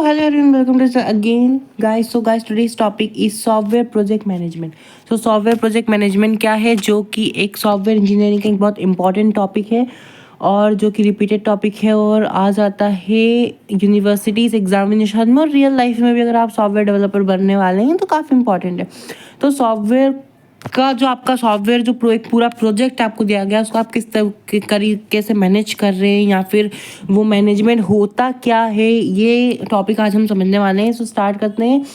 So hello everyone, welcome to again guys. So guys, today's topic is software project management. So software project management क्या है, जो कि एक software engineering का एक बहुत इंपॉर्टेंट टॉपिक है और जो कि रिपीटेड टॉपिक है और आ जाता है यूनिवर्सिटीज़ एग्जामिनेशन में और रियल लाइफ में भी। अगर आप सॉफ्टवेयर डेवलपर बनने वाले हैं तो काफ़ी इंपॉर्टेंट है। तो सॉफ्टवेयर का जो आपका सॉफ्टवेयर जो एक पूरा प्रोजेक्ट आपको दिया गया उसको आप किस तरीके से मैनेज कर रहे हैं या फिर वो मैनेजमेंट होता क्या है, ये टॉपिक आज हम समझने वाले हैं। सो स्टार्ट करते हैं।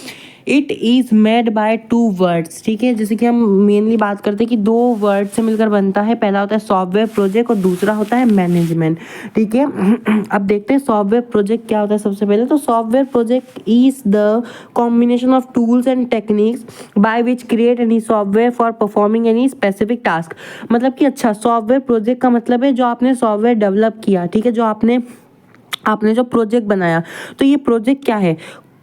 It is made by two words, ठीक है। जैसे कि हम मेनली बात करते हैं कि दो वर्ड से मिलकर बनता है। पहला होता है सॉफ्टवेयर प्रोजेक्ट और दूसरा होता है मैनेजमेंट, ठीक है। अब देखते हैं सॉफ्टवेयर प्रोजेक्ट क्या होता है। सबसे पहले तो software project is the combination of tools and techniques bye which create any software for performing any specific task. मतलब कि अच्छा, सॉफ्टवेयर प्रोजेक्ट का मतलब है जो आपने सॉफ्टवेयर डेवलप किया, ठीक है, जो आपने जो प्रोजेक्ट बनाया। तो ये प्रोजेक्ट क्या है,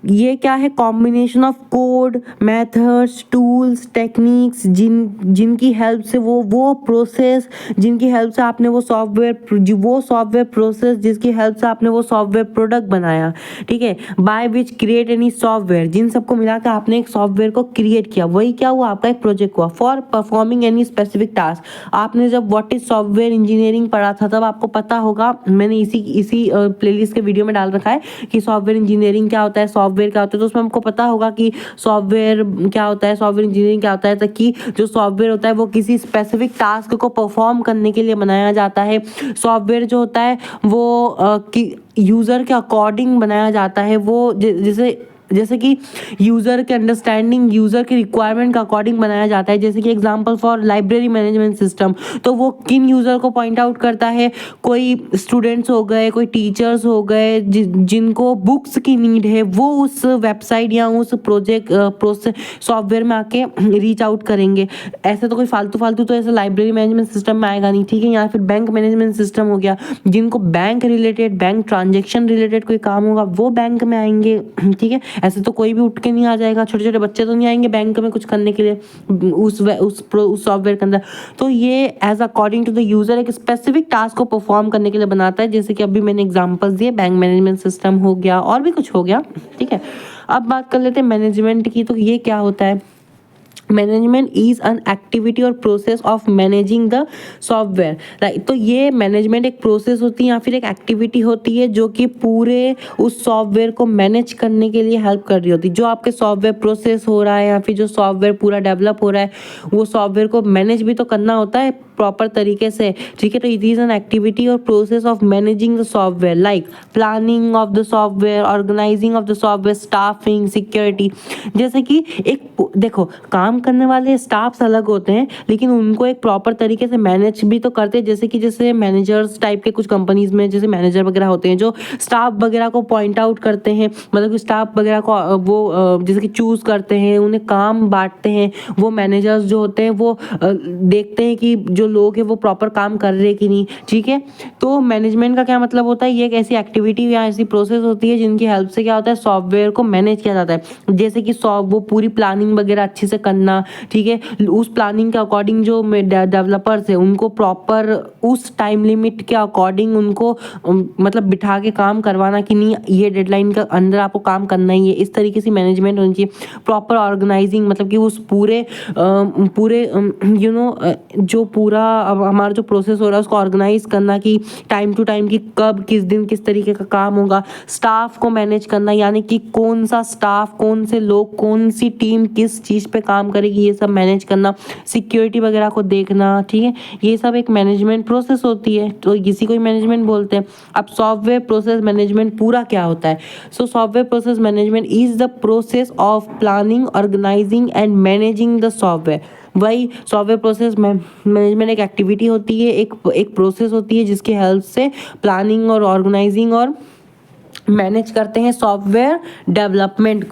ये क्या है, combination of code, methods, tools, techniques जिनकी हेल्प से वो प्रोसेस जिनकी हेल्प से आपने वो सॉफ्टवेयर प्रोसेस जिसकी हेल्प से आपने वो सॉफ्टवेयर प्रोडक्ट बनाया, ठीक है। By which create any software, जिन सबको मिला के आपने एक सॉफ्टवेयर को क्रिएट किया, वही क्या हुआ, आपका एक प्रोजेक्ट हुआ। For performing any specific task, आपने जब व्हाट इज सॉफ्टवेयर इंजीनियरिंग पढ़ा था तब आपको पता होगा, मैंने इसी प्लेलिस्ट के वीडियो में डाल रखा है कि सॉफ्टवेयर इंजीनियरिंग क्या होता है, सॉफ्टवेयर क्या होता है। तो उसमें हमको पता होगा कि सॉफ्टवेयर क्या होता है, सॉफ्टवेयर इंजीनियरिंग क्या होता है। ताकि जो सॉफ्टवेयर होता है वो किसी स्पेसिफिक टास्क को परफॉर्म करने के लिए बनाया जाता है। सॉफ्टवेयर जो होता है वो यूज़र के अकॉर्डिंग बनाया जाता है। वो जैसे कि यूज़र के अंडरस्टैंडिंग, यूज़र के रिक्वायरमेंट के अकॉर्डिंग बनाया जाता है। जैसे कि example for library management system, तो वो किन यूज़र को पॉइंट आउट करता है, कोई स्टूडेंट्स हो गए, कोई टीचर्स हो गए जिनको बुक्स की नीड है, वो उस वेबसाइट या उस प्रोसेस सॉफ्टवेयर में आके रीच आउट करेंगे। ऐसे तो कोई फालतू तो ऐसे लाइब्रेरी मैनेजमेंट सिस्टम में आएगा नहीं, ठीक है। या फिर बैंक मैनेजमेंट सिस्टम हो गया, जिनको bank related, bank transaction related कोई काम होगा वो बैंक में आएंगे, ठीक है। ऐसे तो कोई भी उठ के नहीं आ जाएगा, छोटे छोटे बच्चे तो नहीं आएंगे बैंक में कुछ करने के लिए उस सॉफ्टवेयर के अंदर। तो ये as according to the user एक स्पेसिफिक टास्क को परफॉर्म करने के लिए बनाता है। जैसे कि अभी मैंने एग्जांपल्स दिए, बैंक मैनेजमेंट सिस्टम हो गया और भी कुछ हो गया, ठीक है। अब बात कर लेते हैं मैनेजमेंट की। तो ये क्या होता है, मैनेजमेंट इज एन एक्टिविटी और process of managing the software, right. तो ये मैनेजमेंट एक प्रोसेस होती है या फिर एक एक्टिविटी होती है जो कि पूरे उस सॉफ्टवेयर को मैनेज करने के लिए हेल्प कर रही होती है। जो आपके सॉफ्टवेयर प्रोसेस हो रहा है या फिर जो सॉफ्टवेयर पूरा डेवलप हो रहा है, वो सॉफ्टवेयर को मैनेज भी तो करना होता है प्रॉपर तरीके से, ठीक है। तो इट इज़ एन एक्टिविटी और process of managing the software, like planning of the software, organizing of the software, staffing, security. जैसे कि एक देखो, काम करने वाले स्टाफ्स अलग होते हैं लेकिन उनको एक प्रॉपर तरीके से मैनेज भी तो करते हैं। जैसे मैनेजर्स टाइप के कुछ कंपनीज में जैसे मैनेजर वगैरह होते हैं जो स्टाफ वगैरह को पॉइंट आउट करते हैं, मतलब कि स्टाफ वगैरह को वो जैसे कि चूज करते हैं, उन्हें काम बांटते हैं। वो मैनेजर्स जो होते हैं वो देखते हैं कि जो लोग हैं वो प्रॉपर काम कर रहे हैं कि नहीं, ठीक है। तो मैनेजमेंट का क्या मतलब होता है, ये एक ऐसी एक्टिविटी या ऐसी प्रोसेस होती है जिनकी हेल्प से क्या होता है, सॉफ्टवेयर को मैनेज किया जाता है। जैसे कि वो पूरी प्लानिंग वगैरह अच्छे से करना, ठीक है। उस प्लानिंग के अकॉर्डिंग जो डेवलपर्स है उनको प्रॉपर उस टाइम लिमिट के अकॉर्डिंग उनको मतलब बिठा के काम करवाना कि नहीं, ये डेडलाइन के अंदर आपको काम करना ही है। इस तरीके से मैनेजमेंट होनी चाहिए। प्रॉपर ऑर्गेनाइजिंग, मतलब कि उस पूरे जो पूरा अब हमारा जो प्रोसेस हो रहा है उसको ऑर्गेनाइज करना कि टाइम टू टाइम की कब किस दिन किस तरीके का काम होगा। स्टाफ को मैनेज करना, यानी कि कौन सा स्टाफ, कौन से लोग, कौन सी टीम किस चीज़ पे काम करेगी, ये सब मैनेज करना। सिक्योरिटी वगैरह को देखना, ठीक है। ये सब एक मैनेजमेंट प्रोसेस होती है, तो इसी को ही मैनेजमेंट बोलते हैं। अब सॉफ्टवेयर प्रोसेस मैनेजमेंट पूरा क्या होता है। So software process management is the process of planning, organizing and managing the software. वही सॉफ्टवेयर प्रोसेस मैनेजमेंट एक एक्टिविटी होती है, एक प्रोसेस होती है जिसकी हेल्प से प्लानिंग और ऑर्गेनाइजिंग और मैनेज करते हैं सॉफ्टवेयर डेवलपमेंट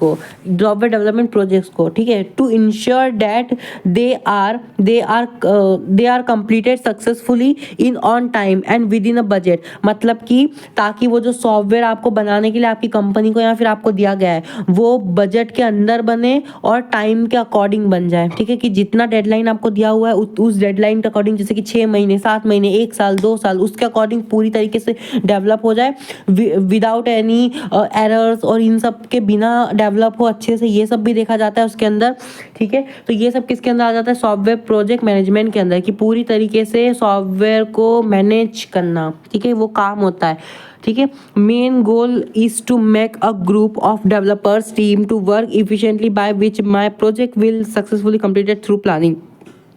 प्रोजेक्ट्स को, ठीक है। To ensure that they are completed successfully in on time and within a budget. मतलब कि ताकि वो जो सॉफ्टवेयर आपको बनाने के लिए आपकी कंपनी को या फिर आपको दिया गया है वो बजट के अंदर बने और टाइम के अकॉर्डिंग बन जाए, ठीक है। कि जितना डेडलाइन आपको दिया हुआ है उस डेडलाइन के अकॉर्डिंग, जैसे कि 6 महीने, 7 महीने, 1 साल, 2 साल, उसके अकॉर्डिंग पूरी तरीके से डेवलप हो जाए विदाउट एनी एरर्स और इन सब के बिना डेवलप हो अच्छे से, ये सब भी देखा जाता है उसके अंदर, ठीक है। तो ये सब किसके अंदर आ जाता है, सॉफ्टवेयर प्रोजेक्ट मैनेजमेंट के अंदर, कि पूरी तरीके से सॉफ्टवेयर को मैनेज करना, ठीक है, वो काम होता है, ठीक है। Main goal is to make a group of developers team to work efficiently by which my project will successfully completed through planning,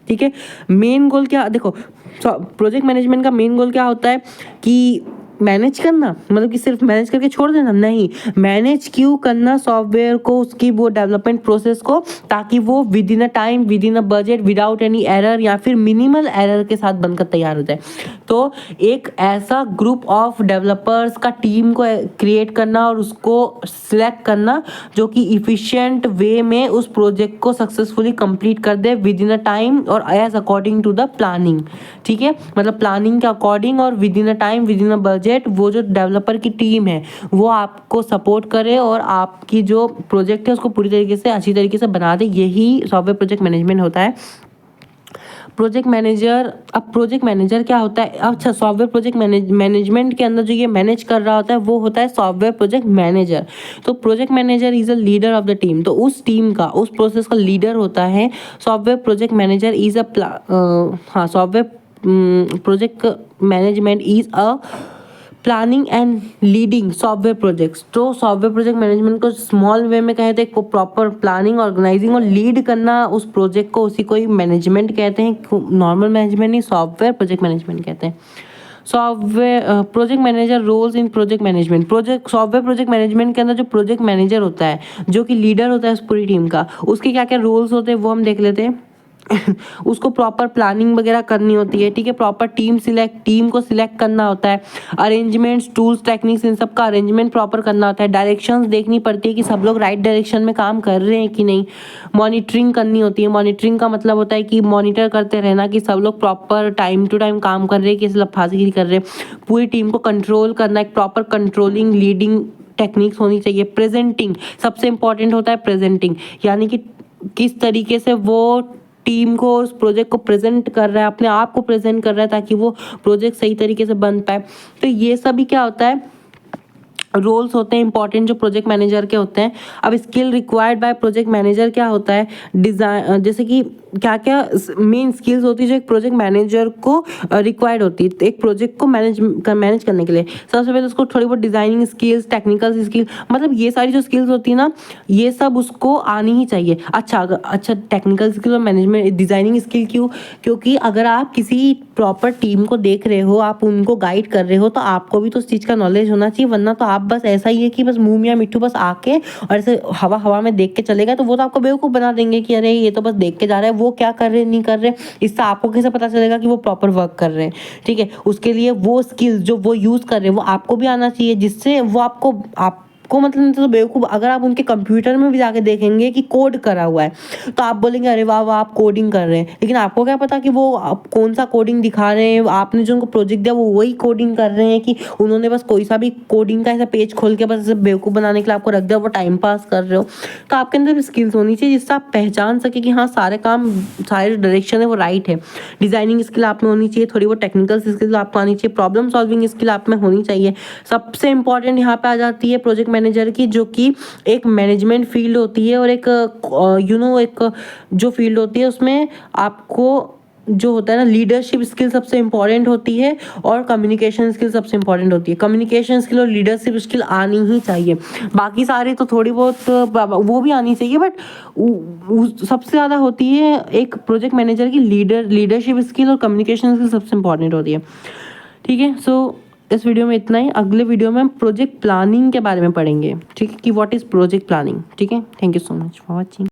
ठीक है। मेन गोल क्या, देखो प्रोजेक्ट मैनेजमेंट का मेन गोल क्या होता है कि मैनेज करना, मतलब कि सिर्फ मैनेज करके छोड़ देना, नहीं, मैनेज क्यों करना सॉफ्टवेयर को, उसकी वो डेवलपमेंट प्रोसेस को, ताकि वो with in a time, within a budget, without any error या फिर मिनिमल एरर के साथ बनकर तैयार हो जाए। तो एक ऐसा ग्रुप ऑफ डेवलपर्स का टीम को क्रिएट करना और उसको सिलेक्ट करना जो कि इफिशिएंट वे में उस प्रोजेक्ट को सक्सेसफुली कंप्लीट कर दे विद इन अ टाइम और as according to the planning, ठीक है। मतलब प्लानिंग के अकॉर्डिंग और within a time, within a budget, वो जो डेवलपर की टीम है वो आपको सपोर्ट करे और आपकी जो प्रोजेक्ट है उसको पूरी तरीके से अच्छी तरीके से बना दे, यही सॉफ्टवेयर प्रोजेक्ट मैनेजमेंट होता है। प्रोजेक्ट मैनेजर, अब प्रोजेक्ट मैनेजर क्या होता है, अच्छा सॉफ्टवेयर प्रोजेक्ट मैनेजमेंट के अंदर जो ये मैनेज कर रहा होता है वो होता है सॉफ्टवेयर प्रोजेक्ट मैनेजर। तो project manager is a leader of the team, तो उस टीम का, उस प्रोसेस का लीडर होता है software project manager is software project management is a planning and leading software projects. तो सॉफ्टवेयर प्रोजेक्ट मैनेजमेंट को स्मॉल वे में कहते हैं, प्रॉपर प्लानिंग, ऑर्गेनाइजिंग और लीड करना उस प्रोजेक्ट को, उसी को ही मैनेजमेंट कहते हैं। नॉर्मल मैनेजमेंट नहीं, सॉफ्टवेयर प्रोजेक्ट मैनेजमेंट कहते हैं। Software project manager roles in project management, software project management के अंदर जो प्रोजेक्ट मैनेजर होता है, जो कि लीडर होता है उस पूरी टीम का, उसके क्या क्या रोल्स होते हैं वो हम देख लेते हैं। उसको प्रॉपर प्लानिंग वगैरह करनी होती है, ठीक है, प्रॉपर टीम को सिलेक्ट करना होता है, अरेंजमेंट्स, टूल्स, टेक्निक्स, इन सब का अरेंजमेंट प्रॉपर करना होता है, डायरेक्शंस देखनी पड़ती है कि सब लोग राइट डायरेक्शन में काम कर रहे हैं कि नहीं, मॉनिटरिंग करनी होती है। मॉनिटरिंग का मतलब होता है कि मॉनिटर करते रहना कि सब लोग प्रॉपर टाइम टू टाइम काम कर रहे हैं, किसी लफाजीगिरी कर रहे हैं। पूरी टीम को कंट्रोल करना, एक प्रॉपर कंट्रोलिंग लीडिंग टेक्निक्स होनी चाहिए। प्रेजेंटिंग सबसे इंपॉर्टेंट होता है, प्रेजेंटिंग यानी कि किस तरीके से वो टीम को, उस प्रोजेक्ट को प्रेजेंट कर रहा है, अपने आप को प्रेजेंट कर रहा है ताकि वो प्रोजेक्ट सही तरीके से बन पाए। तो ये सभी क्या होता है, रोल्स होते हैं इंपॉर्टेंट जो प्रोजेक्ट मैनेजर के होते हैं। अब skill required by project manager क्या होता है, डिजाइन, जैसे कि क्या क्या मेन स्किल्स होती है जो एक प्रोजेक्ट मैनेजर को रिक्वायर्ड होती है, तो एक प्रोजेक्ट को मैनेज करने के लिए सबसे पहले उसको थोड़ी बहुत डिजाइनिंग स्किल्स, टेक्निकल स्किल, मतलब ये सारी जो स्किल्स होती है ना, ये सब उसको आनी ही चाहिए। अच्छा टेक्निकल स्किल और मैनेजमेंट डिजाइनिंग स्किल क्यों, क्योंकि अगर आप किसी प्रॉपर टीम को देख रहे हो, आप उनको गाइड कर रहे हो, तो आपको भी तो उस चीज़ का नॉलेज होना चाहिए, वरना तो आप बस ऐसा ही है कि बस मुंह मियां मिट्ठू बस आके और ऐसे हवा में देख के चलेगा, तो वो तो आपको बेवकूफ़ बना देंगे कि अरे ये तो बस देख के जा रहा है, वो क्या कर रहे नहीं कर रहे, इससे आपको कैसे पता चलेगा कि वो प्रॉपर वर्क कर रहे हैं, ठीक है। उसके लिए वो स्किल्स जो वो यूज़ कर रहे हैं वो आपको भी आना चाहिए, जिससे वो आपको मतलब तो बेवकूफ़, अगर आप उनके कंप्यूटर में भी जाके देखेंगे कि कोड करा हुआ है तो आप बोलेंगे अरे वाह वाह आप कोडिंग कर रहे हैं, लेकिन आपको क्या पता कि वो आप कौन सा कोडिंग दिखा रहे हैं, आपने जो उनको प्रोजेक्ट दिया वो वही कोडिंग कर रहे हैं कि उन्होंने बस कोई सा भी कोडिंग का ऐसा पेज खोल के बस ऐसे बेवकूफ़ बनाने के लिए आपको रख दिया, वो टाइम पास कर रहे हो। तो आपके अंदर स्किल्स होनी चाहिए जिससे आप पहचान सके कि हाँ सारे काम, सारे डायरेक्शन है वो राइट है। डिजाइनिंग स्किल आप में होनी चाहिए, थोड़ी बहुत टेक्निकल स्किल आपको आनी चाहिए, प्रॉब्लम सॉल्विंग स्किल आप में होनी चाहिए। सबसे इंपॉर्टेंट यहाँ पे आ जाती है प्रोजेक्ट मैनेजर की, जो कि एक मैनेजमेंट फील्ड होती है और एक एक जो फील्ड होती है उसमें आपको जो होता है ना, लीडरशिप स्किल सबसे इंपॉर्टेंट होती है और कम्युनिकेशन स्किल सबसे इंपॉर्टेंट होती है। कम्युनिकेशन स्किल और लीडरशिप स्किल आनी ही चाहिए, बाकी सारे तो थोड़ी बहुत वो भी आनी चाहिए, बट सबसे ज़्यादा होती है एक प्रोजेक्ट मैनेजर की लीडरशिप स्किल और कम्युनिकेशन स्किल सबसे इंपॉर्टेंट होती है, ठीक है। सो इस वीडियो में इतना ही, अगले वीडियो में हम प्रोजेक्ट प्लानिंग के बारे में पढ़ेंगे, ठीक है, कि व्हाट इज़ प्रोजेक्ट प्लानिंग, ठीक है। Thank you so much for watching.